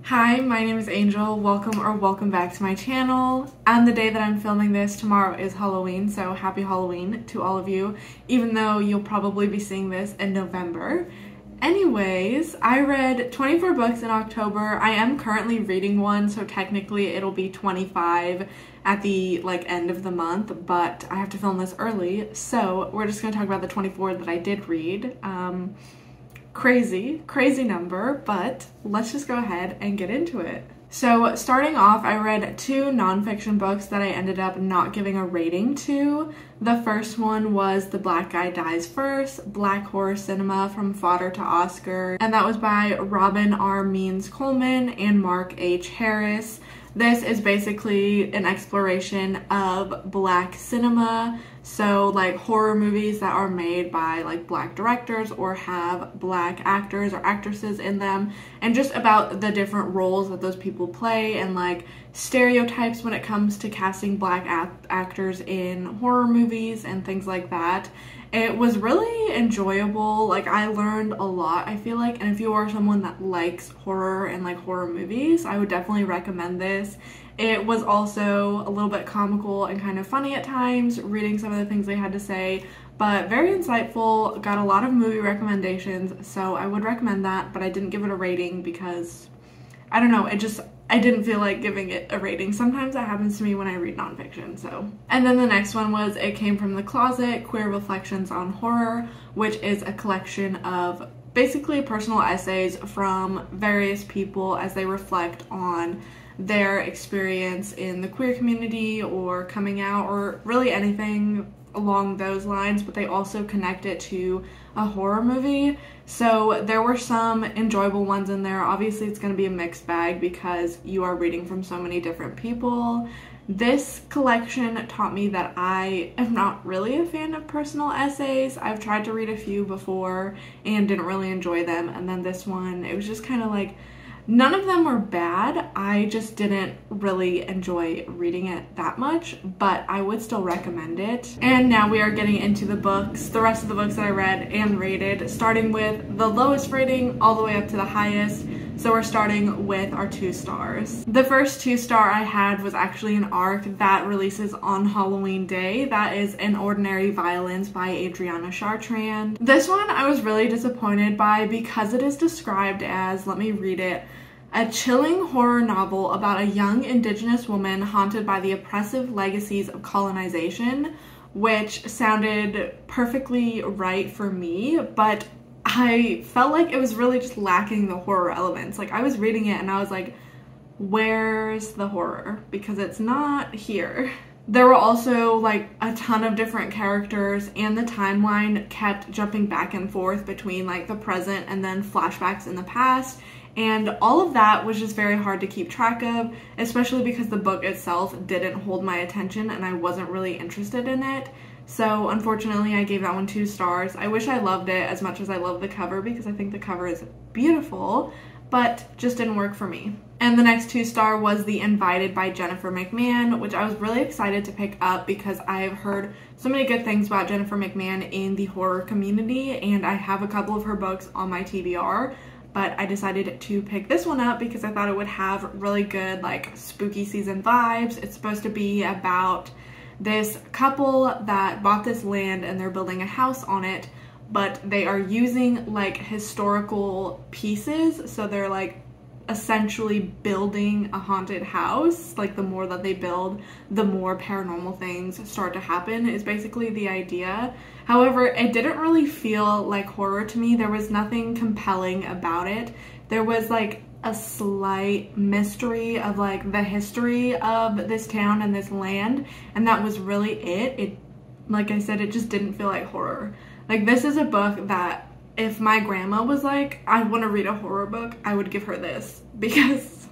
Hi, my name is Angel. Welcome back to my channel. And the day that I'm filming this, tomorrow is Halloween, so happy Halloween to all of you, even though you'll probably be seeing this in November. Anyways, I read 24 books in October. I am currently reading one, so technically it'll be 25 at the end of the month, but I have to film this early, so we're just gonna talk about the 24 that I did read. Crazy number, but let's just go ahead and get into it. So starting off, I read two nonfiction books that I ended up not giving a rating to. The first one was The Black Guy Dies First, Black Horror Cinema from Fodder to Oscar, and that was by Robin R. Means Coleman and Mark H. Harris. This is basically an exploration of Black cinema, so like horror movies that are made by like Black directors or have Black actors or actresses in them, and just about the different roles that those people play and like stereotypes when it comes to casting Black actors in horror movies and things like that. It was really enjoyable. Like, I learned a lot, I feel like, and if you are someone that likes horror and like horror movies, I would definitely recommend this. It was also a little bit comical and kind of funny at times, reading some of the things they had to say, but very insightful. Got a lot of movie recommendations, so I would recommend that, but I didn't give it a rating because, I don't know, I didn't feel like giving it a rating. Sometimes that happens to me when I read nonfiction, so. And then the next one was It Came From the Closet, Queer Reflections on Horror, which is a collection of basically personal essays from various people as they reflect on their experience in the queer community or coming out or really anything along those lines, but they also connect it to a horror movie. So there were some enjoyable ones in there. Obviously it's going to be a mixed bag because you are reading from so many different people. This collection taught me that I am not really a fan of personal essays. I've tried to read a few before and didn't really enjoy them, and then this one, it was just kind of like, none of them were bad, I just didn't really enjoy reading it that much, but I would still recommend it. And now we are getting into the books, the rest of the books that I read and rated, starting with the lowest rating all the way up to the highest. So we're starting with our 2 stars. The first 2-star I had was actually an arc that releases on Halloween Day. That is An Ordinary Violin by Adriana Chartrand. This one I was really disappointed by because it is described as, let me read it, a chilling horror novel about a young indigenous woman haunted by the oppressive legacies of colonization, which sounded perfectly right for me, but I felt like it was really just lacking the horror elements. Like, I was reading it and I was like, where's the horror? Because it's not here. There were also like a ton of different characters, and the timeline kept jumping back and forth between like the present and then flashbacks in the past. And all of that was just very hard to keep track of, especially because the book itself didn't hold my attention and I wasn't really interested in it. So unfortunately I gave that one 2 stars. I wish I loved it as much as I love the cover because I think the cover is beautiful, but just didn't work for me. And the next 2-star was The Invited by Jennifer McMahon, which I was really excited to pick up because I've heard so many good things about Jennifer McMahon in the horror community, and I have a couple of her books on my TBR. But I decided to pick this one up because I thought it would have really good like spooky season vibes. It's supposed to be about this couple that bought this land and they're building a house on it, but they are using like historical pieces, so they're like essentially building a haunted house. Like, the more that they build, the more paranormal things start to happen, is basically the idea. However, it didn't really feel like horror to me. There was nothing compelling about it. There was like a slight mystery of like the history of this town and this land, and that was really it. Like I said, it just didn't feel like horror. Like, this is a book that if my grandma was like, I want to read a horror book, I would give her this, because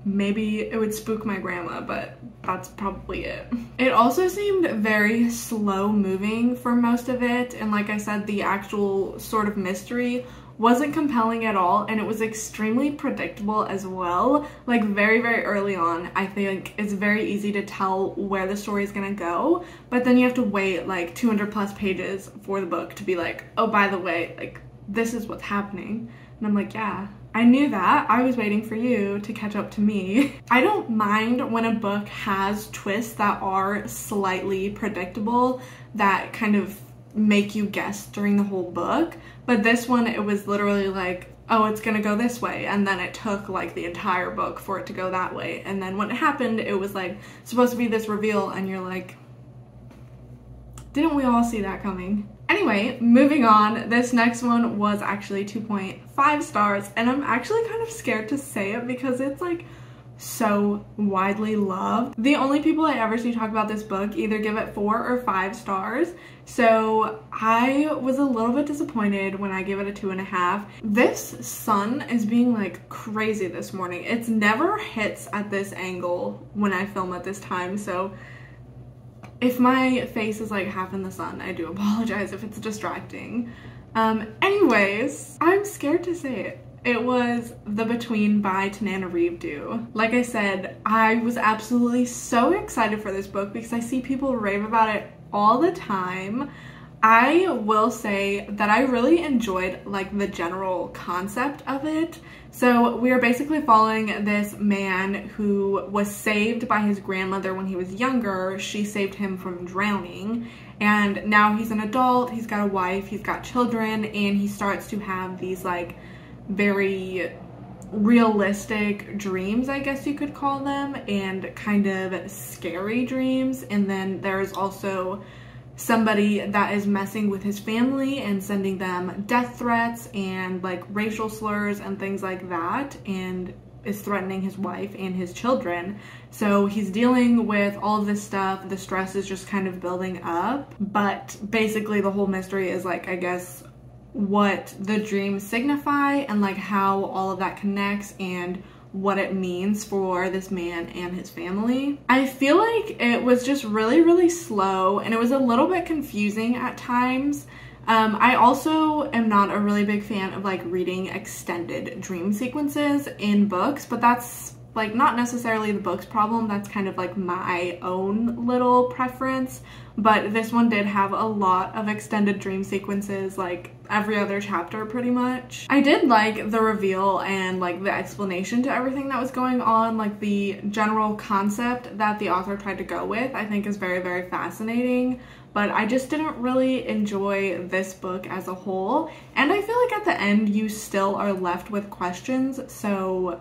maybe it would spook my grandma, but that's probably it. It also seemed very slow moving for most of it, and like I said, the actual sort of mystery wasn't compelling at all, and it was extremely predictable as well. Like, very early on, I think it's very easy to tell where the story is gonna go, but then you have to wait like 200+ pages for the book to be like, oh, by the way, like, this is what's happening. And I'm like, yeah, I knew that. I was waiting for you to catch up to me. I don't mind when a book has twists that are slightly predictable, that kind of make you guess during the whole book. But this one, it was literally like, oh, it's gonna go this way. And then it took like the entire book for it to go that way. And then when it happened, it was like supposed to be this reveal and you're like, didn't we all see that coming? Anyway, moving on, this next one was actually 2.5 stars, and I'm actually kind of scared to say it because it's like so widely loved. The only people I ever see talk about this book either give it 4 or 5 stars, so I was a little bit disappointed when I gave it a 2.5. This sun is being like crazy this morning. It's never hits at this angle when I film at this time, so if my face is like half in the sun, I do apologize if it's distracting. Anyways, I'm scared to say it. It was The Between by Tananarive. Like I said, I was absolutely so excited for this book because I see people rave about it all the time. I will say that I really enjoyed like the general concept of it. So we are basically following this man who was saved by his grandmother when he was younger. She saved him from drowning, and now he's an adult, he's got a wife, he's got children, and he starts to have these like very realistic dreams, I guess you could call them, and kind of scary dreams. And then there's also somebody that is messing with his family and sending them death threats and like racial slurs and things like that, and is threatening his wife and his children. So he's dealing with all of this stuff. The stress is just kind of building up, but basically the whole mystery is like, I guess, what the dreams signify and like how all of that connects and what it means for this man and his family. I feel like it was just really slow, and it was a little bit confusing at times. I also am not a really big fan of like reading extended dream sequences in books, but that's like not necessarily the book's problem. That's kind of like my own little preference. But this one did have a lot of extended dream sequences, like every other chapter pretty much. I did like the reveal and like the explanation to everything that was going on. Like the general concept that the author tried to go with, I think is very fascinating. But I just didn't really enjoy this book as a whole. And I feel like at the end you still are left with questions, so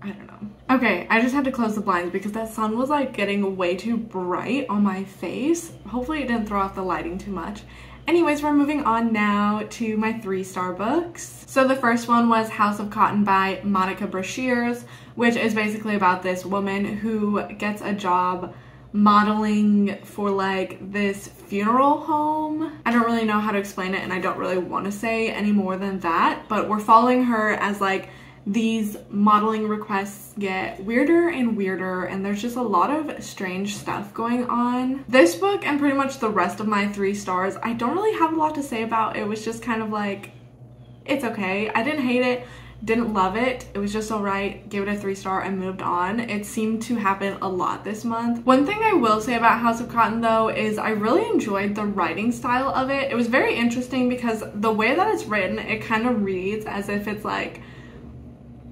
I don't know. Okay, I just had to close the blinds because that sun was like getting way too bright on my face. Hopefully it didn't throw off the lighting too much. Anyways, we're moving on now to my 3-star books. So the first one was House of Cotton by Monica Brashears, which is basically about this woman who gets a job modeling for like this funeral home. I don't really know how to explain it, and I don't really want to say any more than that, but we're following her as like these modeling requests get weirder and weirder, and there's just a lot of strange stuff going on. This book and pretty much the rest of my 3 stars, I don't really have a lot to say about. It was just kind of like, it's okay. I didn't hate it, didn't love it. It was just alright. Gave it a 3-star and moved on. It seemed to happen a lot this month. One thing I will say about House of Cotton though is I really enjoyed the writing style of it. It was very interesting because the way that it's written, it kind of reads as if it's like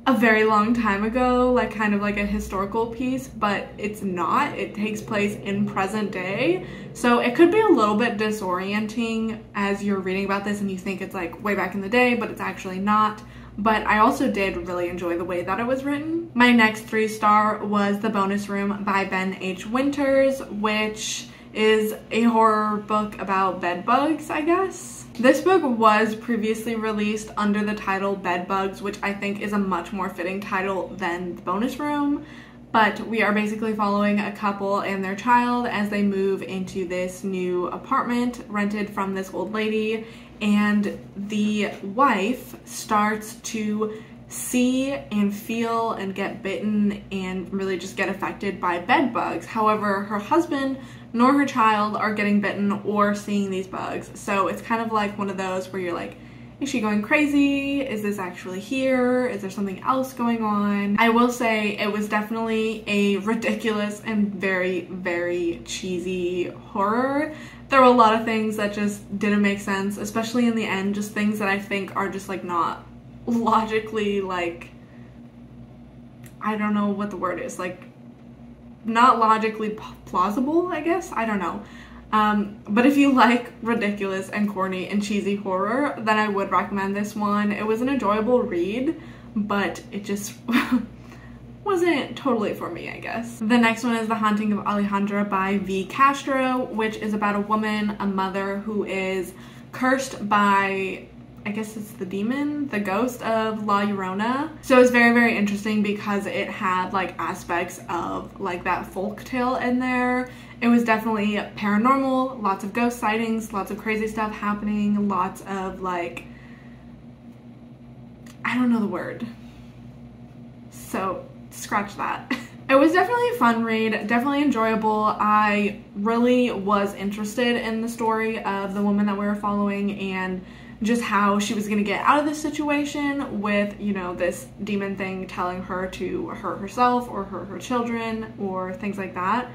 a very long time ago, like kind of like a historical piece, but it's not. It takes place in present day, so it could be a little bit disorienting as you're reading about this and you think it's like way back in the day, but it's actually not. But I also did really enjoy the way that it was written. My next 3-star was The Bonus Room by Ben H. Winters, which is a horror book about bed bugs, I guess. This book was previously released under the title Bedbugs, which I think is a much more fitting title than The Bonus Room, but we are basically following a couple and their child as they move into this new apartment rented from this old lady, and the wife starts to see and feel and get bitten and really just get affected by bed bugs. However, her husband nor her child are getting bitten or seeing these bugs. So it's kind of like one of those where you're like, is she going crazy? Is this actually here? Is there something else going on? I will say it was definitely a ridiculous and very cheesy horror. There were a lot of things that just didn't make sense, especially in the end, just things that I think are just like not logically, like, I don't know what the word is, like, not logically plausible, I guess, I don't know. But if you like ridiculous and corny and cheesy horror, then I would recommend this one. It was an enjoyable read, but it just wasn't totally for me, I guess. The next one is The Haunting of Alejandra by V. Castro, which is about a woman, a mother, who is cursed by, I guess it's the demon, the ghost of La Llorona. So it's very, very interesting because it had like aspects of like that folk tale in there. It was definitely paranormal, lots of ghost sightings, lots of crazy stuff happening, lots of like, I don't know the word. So scratch that. It was definitely a fun read, definitely enjoyable. I really was interested in the story of the woman that we were following and just how she was going to get out of this situation with, you know, this demon thing telling her to hurt herself or hurt her children or things like that.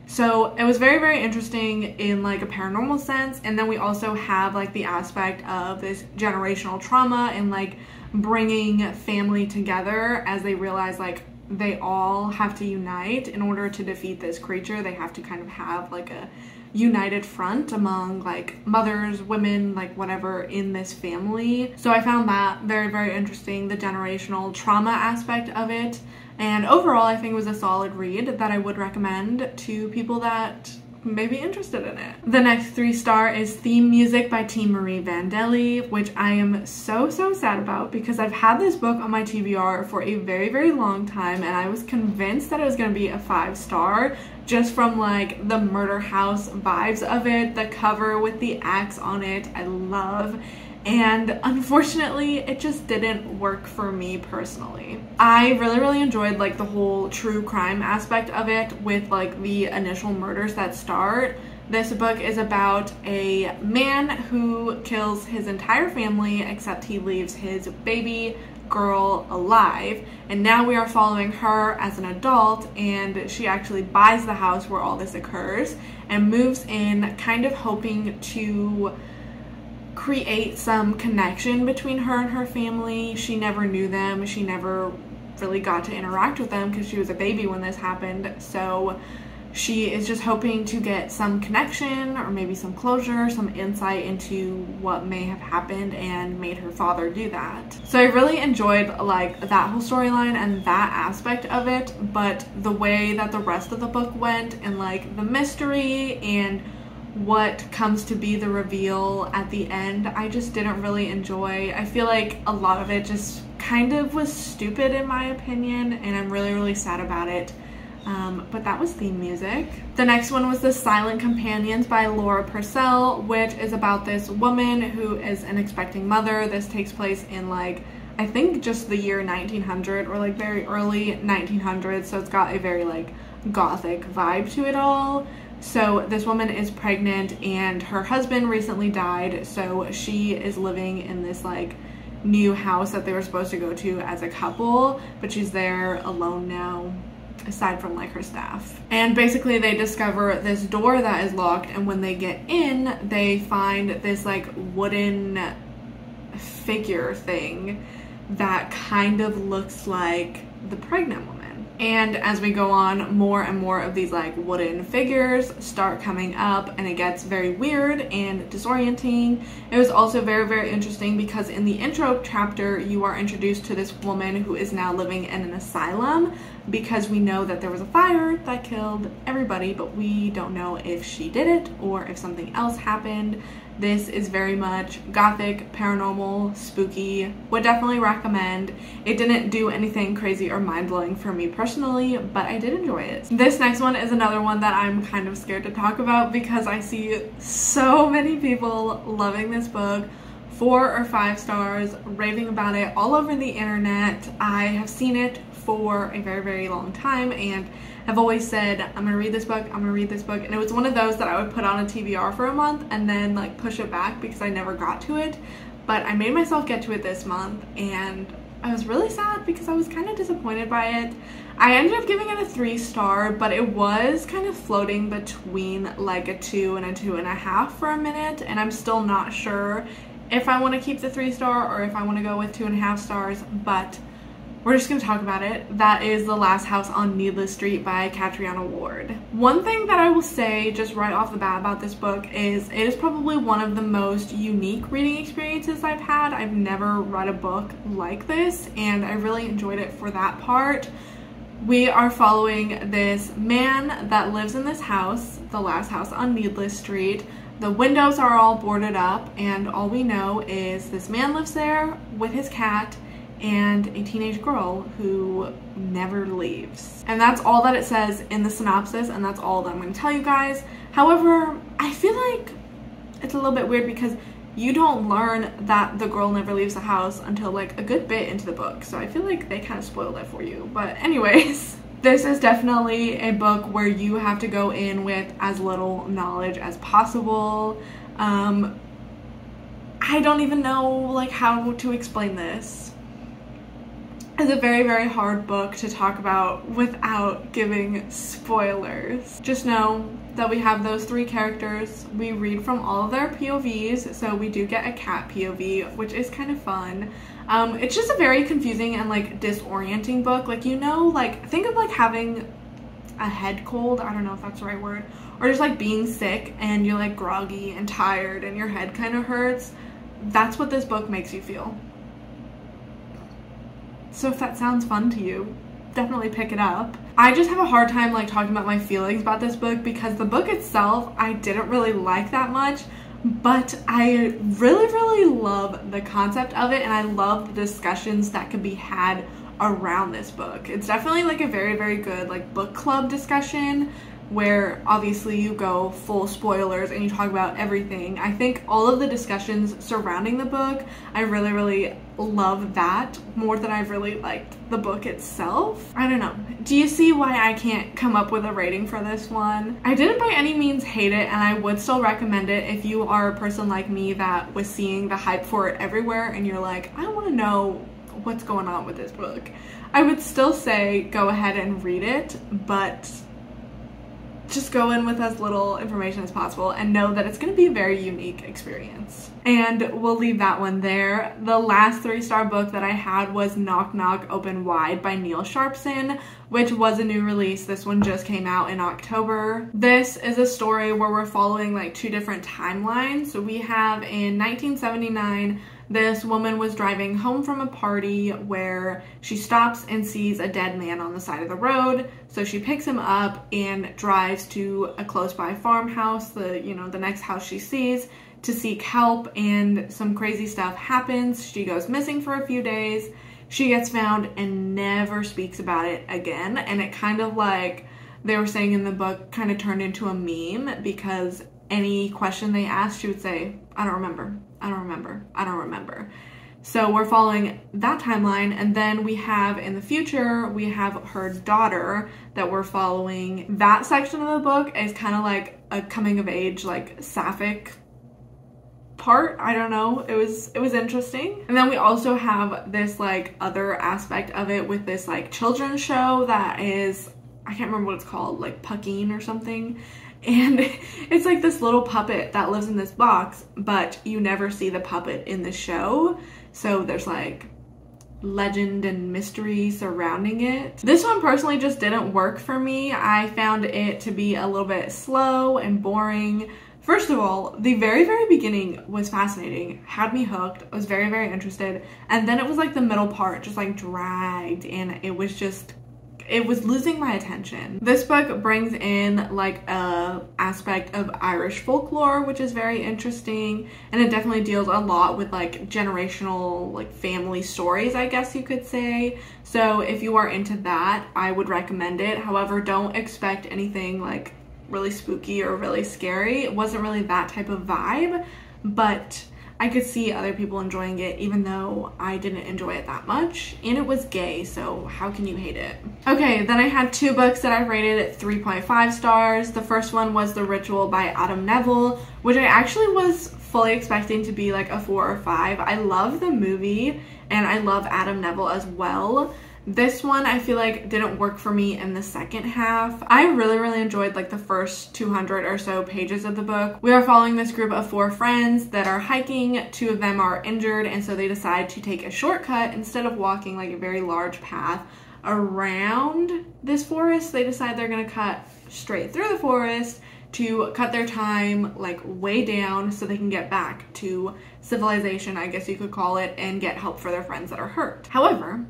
So it was very, very interesting in like a paranormal sense. And then we also have like the aspect of this generational trauma and like bringing family together as they realize like they all have to unite in order to defeat this creature. They have to kind of have like a united front among like mothers, women, like whatever in this family. So I found that very, very interesting, the generational trauma aspect of it. And overall, I think it was a solid read that I would recommend to people that may be interested in it. The next 3-star is Theme Music by T. Marie Vandelli, which I am so, so sad about because I've had this book on my TBR for a very, very long time and I was convinced that it was going to be a 5-star just from like the murder house vibes of it, the cover with the axe on it, I love. And unfortunately, it just didn't work for me personally. I really, really enjoyed like the whole true crime aspect of it with like the initial murders that start. This book is about a man who kills his entire family except he leaves his baby girl alive. And now we are following her as an adult and she actually buys the house where all this occurs and moves in kind of hoping to create some connection between her and her family. She never knew them. She never really got to interact with them because she was a baby when this happened. So she is just hoping to get some connection or maybe some closure, some insight into what may have happened and made her father do that. So I really enjoyed like that whole storyline and that aspect of it, but the way that the rest of the book went and like the mystery and what comes to be the reveal at the end, I just didn't really enjoy. I feel like a lot of it just kind of was stupid in my opinion, and I'm really, really sad about it. But that was theme music. The next one was The Silent Companions by Laura Purcell, which is about this woman who is an expecting mother. This takes place in like, I think just the year 1900 or like very early 1900s, so it's got a very like gothic vibe to it all. So this woman is pregnant and her husband recently died, so she is living in this like new house that they were supposed to go to as a couple, but she's there alone now aside from like her staff. And basically they discover this door that is locked, and when they get in they find this like wooden figure thing that kind of looks like the pregnant woman. And as we go on, more and more of these like wooden figures start coming up and it gets very weird and disorienting. It was also very, very interesting because in the intro chapter you are introduced to this woman who is now living in an asylum because we know that there was a fire that killed everybody, but we don't know if she did it or if something else happened. This is very much gothic, paranormal, spooky. Would definitely recommend. It didn't do anything crazy or mind-blowing for me personally, but I did enjoy it. This next one is another one that I'm kind of scared to talk about because I see so many people loving this book, 4 or 5 stars, raving about it all over the internet. I have seen it for a very, very long time and I've always said, I'm gonna read this book, I'm gonna read this book, and it was one of those that I would put on a TBR for a month and then like push it back because I never got to it. But I made myself get to it this month and I was really sad because I was kind of disappointed by it. I ended up giving it a 3-star, but it was kind of floating between like a 2 and a 2.5 for a minute, and I'm still not sure if I want to keep the 3-star or if I want to go with 2.5 stars, but we're just going to talk about it. That is The Last House on Needless Street by Catriona Ward. One thing that I will say just right off the bat about this book is it is probably one of the most unique reading experiences I've had. I've never read a book like this, and I really enjoyed it for that part. We are following this man that lives in this house, the last house on Needless Street. The windows are all boarded up, and all we know is this man lives there with his cat and a teenage girl who never leaves. And that's all that it says in the synopsis, and that's all that I'm going to tell you guys. However, I feel like it's a little bit weird because you don't learn that the girl never leaves the house until like a good bit into the book. So I feel like they kind of spoiled it for you. But anyways, this is definitely a book where you have to go in with as little knowledge as possible. I don't even know like how to explain this. It's a very, very hard book to talk about without giving spoilers. Just know that we have those 3 characters. We read from all of their POVs, so we do get a cat POV, which is kind of fun. It's just a very confusing and like disorienting book. Like, you know, like think of like having a head cold, I don't know if that's the right word, or just like being sick and you're like groggy and tired and your head kind of hurts. That's what this book makes you feel. So if that sounds fun to you, definitely pick it up. I just have a hard time like talking about my feelings about this book because the book itself I didn't really like that much, but I really, really love the concept of it, and I love the discussions that could be had around this book. It's definitely like a very, very good like book club discussion where obviously you go full spoilers and you talk about everything. I think all of the discussions surrounding the book, I really, really love that more than I've really liked the book itself. I don't know. Do you see why I can't come up with a rating for this one? I didn't by any means hate it, and I would still recommend it if you are a person like me that was seeing the hype for it everywhere and you're like, I want to know what's going on with this book. I would still say go ahead and read it, but just go in with as little information as possible and know that it's going to be a very unique experience. And we'll leave that one there. The last 3-star book that I had was Knock Knock Open Wide by Neil Sharpson, which was a new release. This one just came out in October. This is a story where we're following like 2 different timelines. So we have in 1979, this woman was driving home from a party where she stops and sees a dead man on the side of the road. So she picks him up and drives to a close by farmhouse, the next house she sees, to seek help, and some crazy stuff happens. She goes missing for a few days. She gets found and never speaks about it again. And it kind of like they were saying in the book kind of turned into a meme because any question they asked, she would say, I don't remember. I don't remember. I don't remember. So we're following that timeline, and then we have in the future, we have her daughter that we're following. That section of the book is kind of like a coming of age, like sapphic part. I don't know. It was interesting. And then we also have this like other aspect of it with this like children's show that is, I can't remember what it's called, like Pucking or something. And it's like this little puppet that lives in this box, but you never see the puppet in the show. So there's like legend and mystery surrounding it. This one personally just didn't work for me. I found it to be a little bit slow and boring. First of all, the very, very beginning was fascinating, had me hooked, I was very, very interested. And then it was like the middle part just like dragged, and it was losing my attention. This book brings in like a aspect of Irish folklore, which is very interesting, and it definitely deals a lot with like generational like family stories, I guess you could say. So if you are into that, I would recommend it. However, don't expect anything like really spooky or really scary. It wasn't really that type of vibe, but I could see other people enjoying it even though I didn't enjoy it that much, and it was gay, so how can you hate it? Okay, then I had 2 books that I rated at 3.5 stars. The first one was The Ritual by Adam Neville, which I actually was fully expecting to be like a 4 or 5. I love the movie and I love Adam Neville as well. This one I feel like didn't work for me in the second half. I really enjoyed like the first 200 or so pages of the book. We are following this group of 4 friends that are hiking. 2 of them are injured, and so they decide to take a shortcut instead of walking like a very large path around this forest. They decide they're gonna cut straight through the forest to cut their time like way down so they can get back to civilization, I guess you could call it, and get help for their friends that are hurt. However,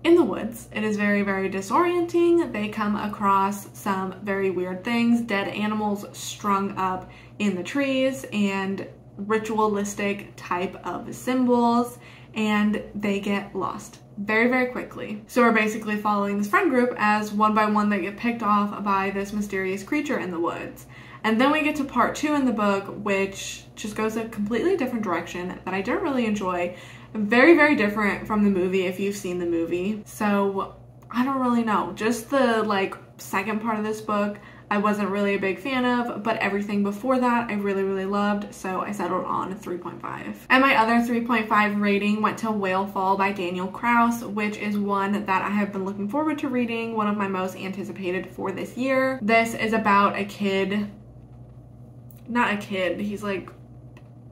in the woods, it is very disorienting. They come across some very weird things, dead animals strung up in the trees and ritualistic type of symbols, and they get lost very quickly. So we're basically following this friend group as one by one they get picked off by this mysterious creature in the woods. And then we get to part 2 in the book, which just goes a completely different direction that I didn't really enjoy. Very different from the movie if you've seen the movie. So I don't really know. Just the like second part of this book I wasn't really a big fan of, but everything before that I really loved, so I settled on a 3.5. And my other 3.5 rating went to Whale Fall by Daniel Kraus, which is one that I have been looking forward to reading, one of my most anticipated for this year. This is about a kid, not a kid, he's like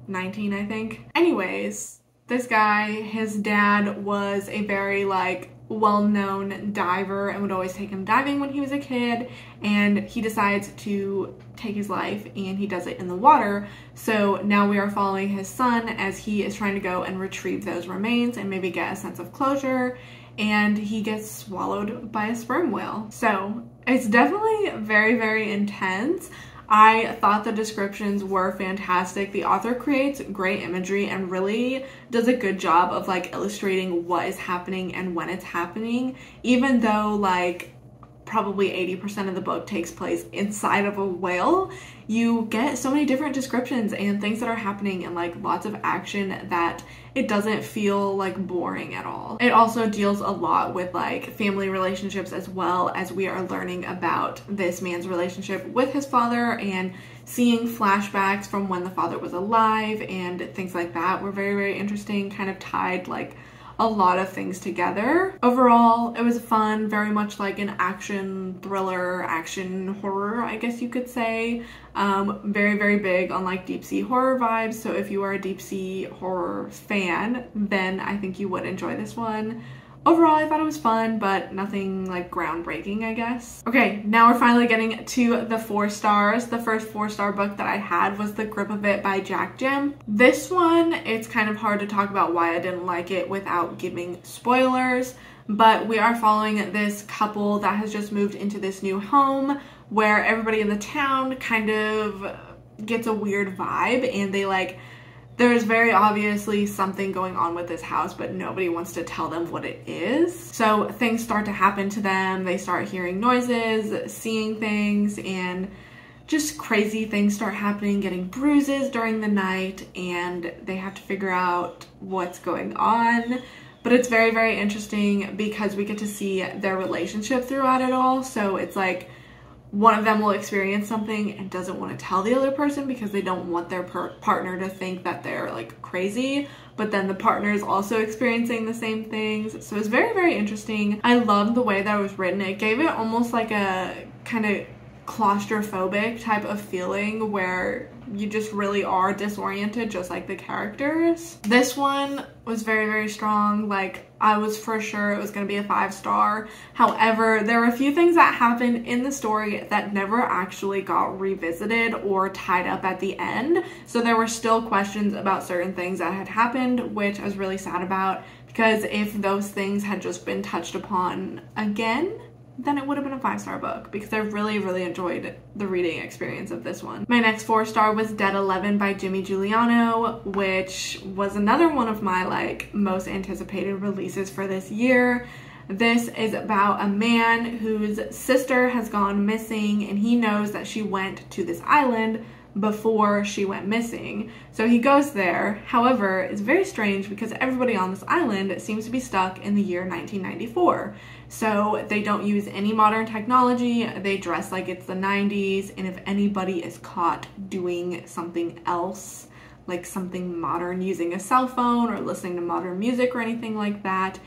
19 I think. Anyways, this guy, his dad was a very like well-known diver and would always take him diving when he was a kid, and he decides to take his life and he does it in the water. So now we are following his son as he is trying to go and retrieve those remains and maybe get a sense of closure, and he gets swallowed by a sperm whale. So it's definitely very intense. I thought the descriptions were fantastic. The author creates great imagery and really does a good job of like illustrating what is happening and when it's happening, even though like probably 80% of the book takes place inside of a whale. You get so many different descriptions and things that are happening and like lots of action that it doesn't feel like boring at all. It also deals a lot with like family relationships, as well as we are learning about this man's relationship with his father and seeing flashbacks from when the father was alive and things like that were very interesting, kind of tied like a lot of things together. Overall, it was fun, very much like an action thriller, action horror, I guess you could say. Very big on like deep sea horror vibes, so if you are a deep sea horror fan, then I think you would enjoy this one. Overall, I thought it was fun, but nothing like groundbreaking, I guess. Okay, now we're finally getting to the 4 stars. The first 4-star book that I had was The Grip of It by Jack Jim. This one, it's kind of hard to talk about why I didn't like it without giving spoilers, but we are following this couple that has just moved into this new home where everybody in the town kind of gets a weird vibe, and they like, there's very obviously something going on with this house, but nobody wants to tell them what it is. So things start to happen to them. They start hearing noises, seeing things, and just crazy things start happening, getting bruises during the night, and they have to figure out what's going on. But it's very interesting because we get to see their relationship throughout it all. So it's like one of them will experience something and doesn't want to tell the other person because they don't want their partner to think that they're like crazy, but then the partner is also experiencing the same things. So it's very interesting. I love the way that it was written. It gave it almost like a kind of claustrophobic type of feeling where you just really are disoriented, just like the characters. This one was very strong. Like, I was for sure it was going to be a 5-star. However, there were a few things that happened in the story that never actually got revisited or tied up at the end. So there were still questions about certain things that had happened, which I was really sad about, because if those things had just been touched upon again, then it would have been a 5-star book, because I really enjoyed the reading experience of this one. My next 4-star was Dead 11 by Jimmy Giuliano, which was another one of my like most anticipated releases for this year. This is about a man whose sister has gone missing, and he knows that she went to this island before she went missing. So he goes there. However, it's very strange because everybody on this island seems to be stuck in the year 1994. So they don't use any modern technology. They dress like it's the 90s. And if anybody is caught doing something else, like something modern, using a cell phone or listening to modern music or anything like that,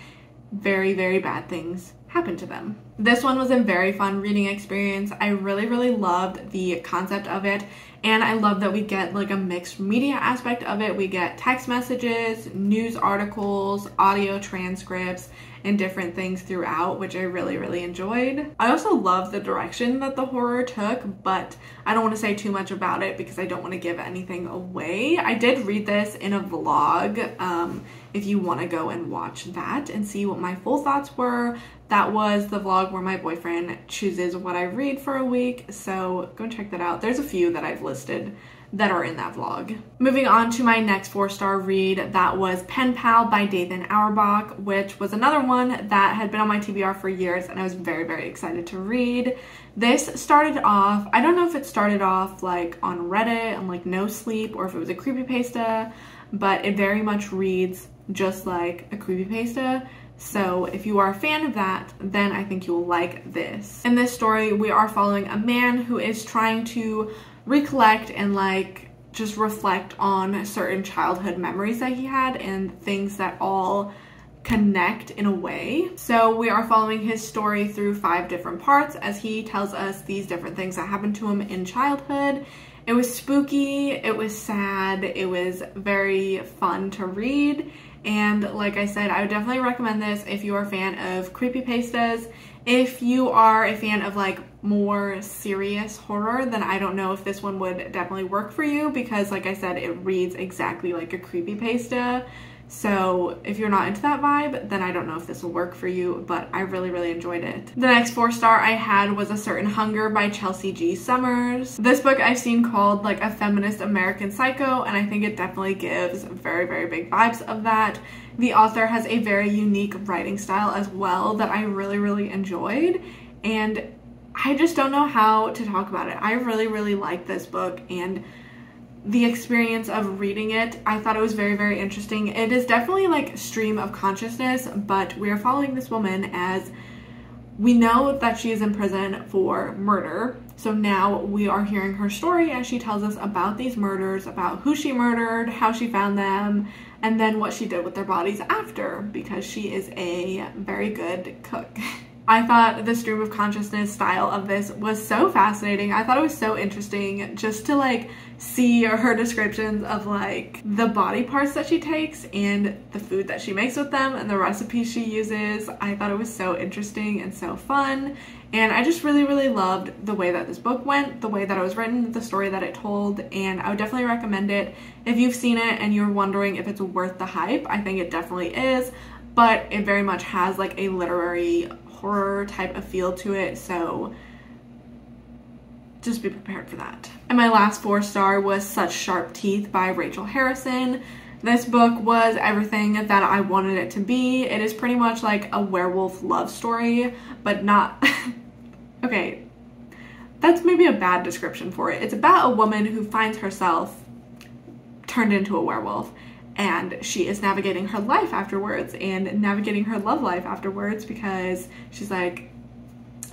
very, very bad things happen to them. This one was a very fun reading experience. I really, really loved the concept of it, and I love that we get like a mixed media aspect of it. We get text messages, news articles, audio transcripts, and different things throughout, which I really, really enjoyed. I also love the direction that the horror took, but I don't want to say too much about it because I don't want to give anything away. I did read this in a vlog, if you want to go and watch that and see what my full thoughts were. That was the vlog where my boyfriend chooses what I read for a week, so go and check that out. There's a few that I've listed that are in that vlog. Moving on to my next 4-star read, that was Penpal by Dathan Auerbach, which was another one that had been on my TBR for years, and I was very, very excited to read. This started off, I don't know if it started off like on Reddit and like No Sleep, or if it was a creepypasta, but it very much reads just like a creepypasta. So if you are a fan of that, then I think you'll like this. In this story, we are following a man who is trying to recollect and like just reflect on certain childhood memories that he had and things that all connect in a way. So we are following his story through 5 different parts as he tells us these different things that happened to him in childhood. It was spooky, it was sad, it was very fun to read. And like I said, I would definitely recommend this if you are a fan of creepypastas. If you are a fan of like more serious horror, then I don't know if this one would definitely work for you because like I said, it reads exactly like a creepypasta. So if you're not into that vibe, then I don't know if this will work for you, but I really, really enjoyed it. The next 4-star I had was A Certain Hunger by Chelsea G. Summers. This book I've seen called like a feminist American Psycho, and I think it definitely gives very, very big vibes of that. The author has a very unique writing style as well that I really, really enjoyed, and I just don't know how to talk about it. I really, really like this book, and the experience of reading it, I thought it was very, very interesting. It is definitely like stream of consciousness, but we are following this woman as we know that she is in prison for murder. So now we are hearing her story as she tells us about these murders, about who she murdered, how she found them, and then what she did with their bodies after, because she is a very good cook. I thought the stream of consciousness style of this was so fascinating. I thought it was so interesting just to like see her descriptions of like the body parts that she takes and the food that she makes with them and the recipes she uses. I thought it was so interesting and so fun. And I just really, really loved the way that this book went, the way that it was written, the story that it told, and I would definitely recommend it. If you've seen it and you're wondering if it's worth the hype, I think it definitely is, but it very much has like a literary horror type of feel to it, so just be prepared for that. And my last 4-star was Such Sharp Teeth by Rachel Harrison. This book was everything that I wanted it to be. It is pretty much like a werewolf love story, but not okay, that's maybe a bad description for it. It's about a woman who finds herself turned into a werewolf, and she is navigating her life afterwards and navigating her love life afterwards because she's like,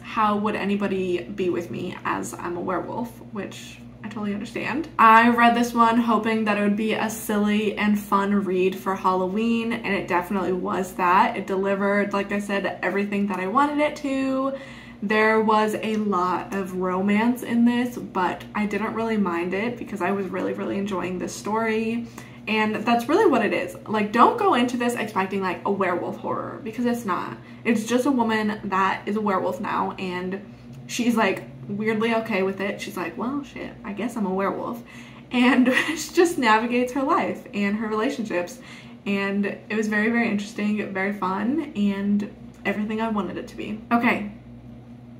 how would anybody be with me as I'm a werewolf? Which I totally understand. I read this one hoping that it would be a silly and fun read for Halloween, and it definitely was that. It delivered, like I said, everything that I wanted it to. There was a lot of romance in this, but I didn't really mind it because I was really, really enjoying this story. And that's really what it is. Like, don't go into this expecting like a werewolf horror, because it's not. It's just a woman that is a werewolf now, and she's like weirdly okay with it. She's like, well, shit, I guess I'm a werewolf. And she just navigates her life and her relationships. And it was very, very interesting, very fun, and everything I wanted it to be. Okay.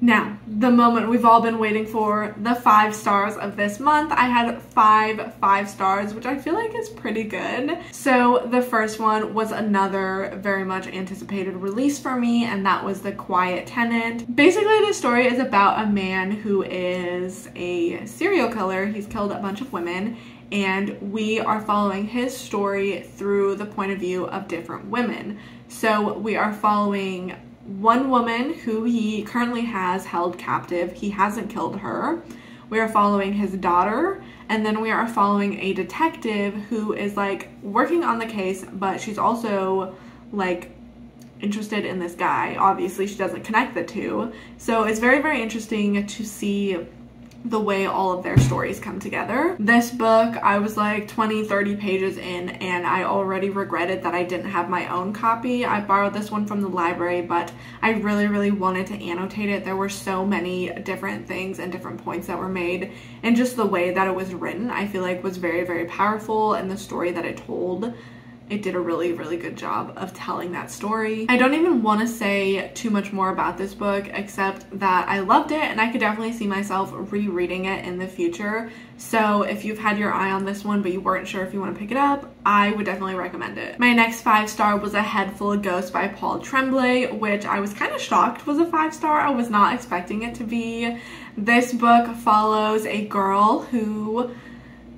Now, the moment we've all been waiting for, the 5 stars of this month. I had 5 stars, which I feel like is pretty good. So the first one was another very much anticipated release for me, and that was The Quiet Tenant. Basically, the story is about a man who is a serial killer. He's killed a bunch of women, and we are following his story through the point of view of different women. So we are following one woman who he currently has held captive. He hasn't killed her. We are following his daughter, and then we are following a detective who is like working on the case, but she's also like, interested in this guy. Obviously, she doesn't connect the two. So it's very, very interesting to see the way all of their stories come together. This book, I was like 20-30 pages in, and I already regretted that I didn't have my own copy. I borrowed this one from the library, but I really, really wanted to annotate it. There were so many different things and different points that were made, and just the way that it was written, I feel like was very, very powerful, and the story that it told, it did a really, really good job of telling that story. I don't even want to say too much more about this book, except that I loved it, and I could definitely see myself rereading it in the future. So if you've had your eye on this one, but you weren't sure if you want to pick it up, I would definitely recommend it. My next 5-star was A Headful of Ghosts by Paul Tremblay, which I was kind of shocked was a 5-star. I was not expecting it to be. This book follows a girl who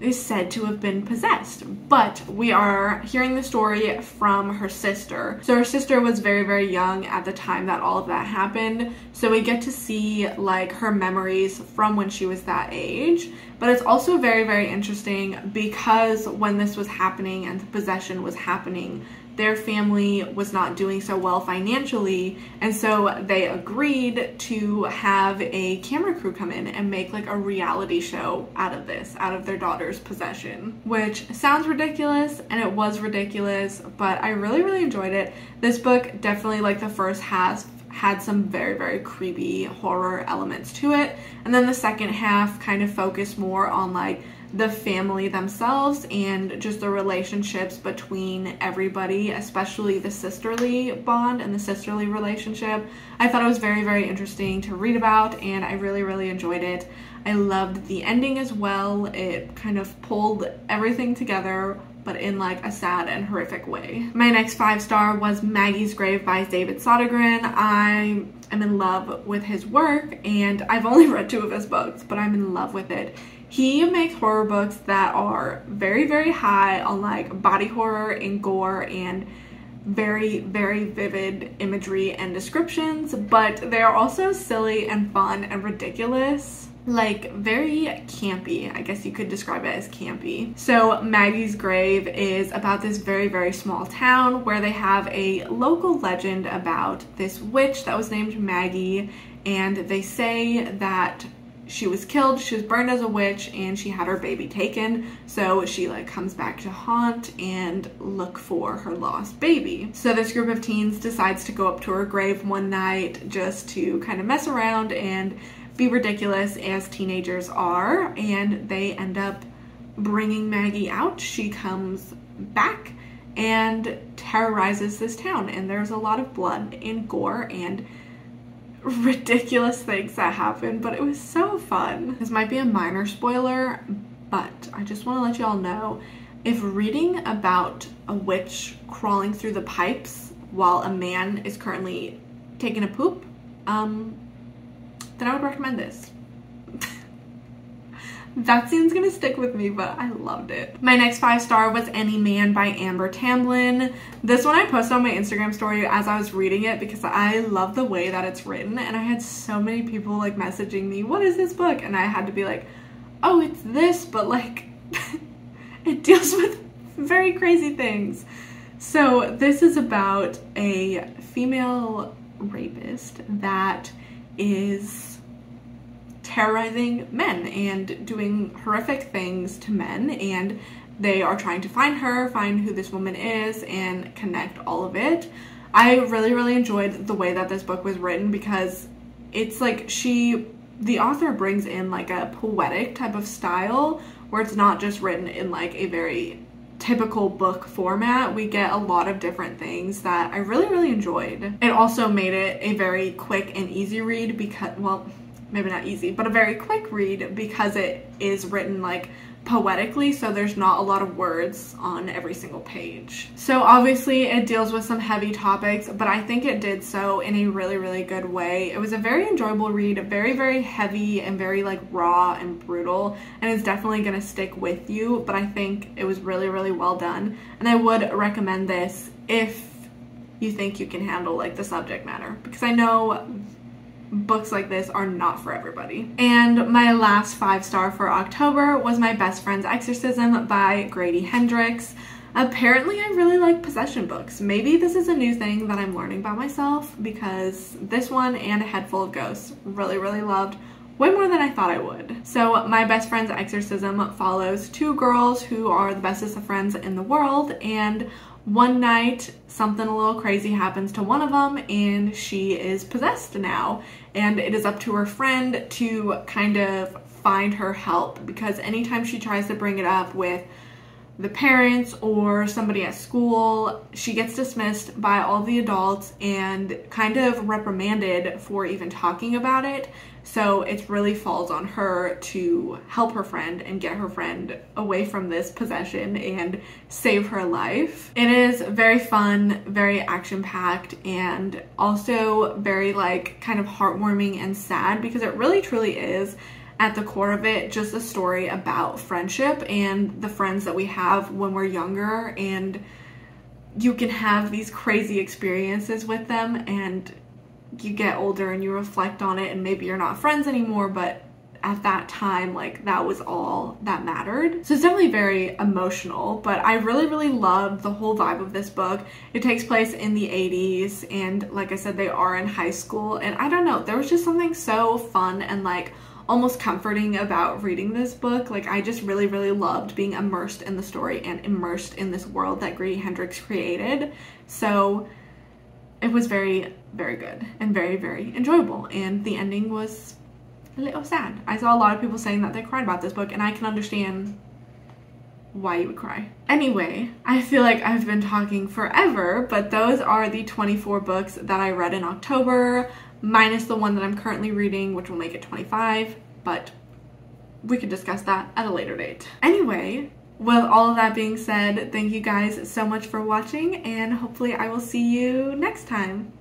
is said to have been possessed, but we are hearing the story from her sister. So her sister was very, very young at the time that all of that happened, so we get to see like her memories from when she was that age. But it's also very, very interesting because when this was happening and the possession was happening, their family was not doing so well financially, and so they agreed to have a camera crew come in and make like a reality show out of this, out of their daughter's possession, which sounds ridiculous, and it was ridiculous, but I really, really enjoyed it. This book definitely, like the first half, had some very, very creepy horror elements to it, and then the second half kind of focused more on like the family themselves and just the relationships between everybody, especially the sisterly bond and the sisterly relationship. I thought it was very, very interesting to read about, and I really, really enjoyed it. I loved the ending as well. It kind of pulled everything together, but in like a sad and horrific way. My next 5-star was Maggies Grave by David Sodergren. I am in love with his work, and I've only read 2 of his books, but I'm in love with it. He makes horror books that are very, very high on like body horror and gore and very, very vivid imagery and descriptions, but they're also silly and fun and ridiculous. Like very campy, I guess you could describe it as campy. So Maggies Grave is about this very, very small town where they have a local legend about this witch that was named Maggie, and they say that she was killed, she was burned as a witch, and she had her baby taken, so she like comes back to haunt and look for her lost baby. So this group of teens decides to go up to her grave one night just to kind of mess around and be ridiculous as teenagers are, and they end up bringing Maggie out. She comes back and terrorizes this town, and there's a lot of blood and gore and ridiculous things that happen, but it was so fun. This might be a minor spoiler, but I just want to let y'all know, if reading about a witch crawling through the pipes while a man is currently taking a poop, then I would recommend this. That scene's gonna stick with me, but I loved it. My next 5-star was Any Man by Amber Tamblyn. This one I posted on my Instagram story as I was reading it because I love the way that it's written, and I had so many people like messaging me, what is this book? And I had to be like, oh, it's this, but like it deals with very crazy things. So this is about a female rapist that is terrorizing men and doing horrific things to men, and they are trying to find her, find who this woman is, and connect all of it. I really, really enjoyed the way that this book was written because it's like the author brings in like a poetic type of style where it's not just written in like a very typical book format. We get a lot of different things that I really, really enjoyed. It also made it a very quick and easy read because, well, maybe not easy, but a very quick read because it is written like poetically, so there's not a lot of words on every single page. So obviously it deals with some heavy topics, but I think it did so in a really, really good way. It was a very enjoyable read, very, very heavy and very like raw and brutal, and it's definitely gonna stick with you, but I think it was really, really well done, and I would recommend this if you think you can handle like the subject matter, because I know books like this are not for everybody. And my last 5-star for October was My Best Friend's Exorcism by Grady Hendrix. Apparently I really like possession books. Maybe this is a new thing that I'm learning about myself, because this one and A Headful of Ghosts really loved. Way more than I thought I would. So my best friend's exorcism follows two girls who are the bestest of friends in the world, and one night something a little crazy happens to one of them and she is possessed now, and it is up to her friend to kind of find her help, because anytime she tries to bring it up with the parents or somebody at school, she gets dismissed by all the adults and kind of reprimanded for even talking about it. So it really falls on her to help her friend and get her friend away from this possession and save her life. It is very fun, very action-packed, and also very like kind of heartwarming and sad, because it really truly is at the core of it just a story about friendship and the friends that we have when we're younger, and you can have these crazy experiences with them and you get older and you reflect on it, and maybe you're not friends anymore, but at that time, like, that was all that mattered. So it's definitely very emotional, but I really loved the whole vibe of this book. It takes place in the 80s, and like I said, they are in high school, and I don't know, there was just something so fun and like almost comforting about reading this book. Like, I just really loved being immersed in the story and immersed in this world that Grady Hendrix created. So it was very good and very enjoyable, and the ending was a little sad. I saw a lot of people saying that they cried about this book, and I can understand why you would cry. Anyway, I feel like I've been talking forever, but those are the 24 books that I read in October, minus the one that I'm currently reading, which will make it 25, but we could discuss that at a later date. Anyway, with all of that being said, thank you guys so much for watching, and hopefully I will see you next time.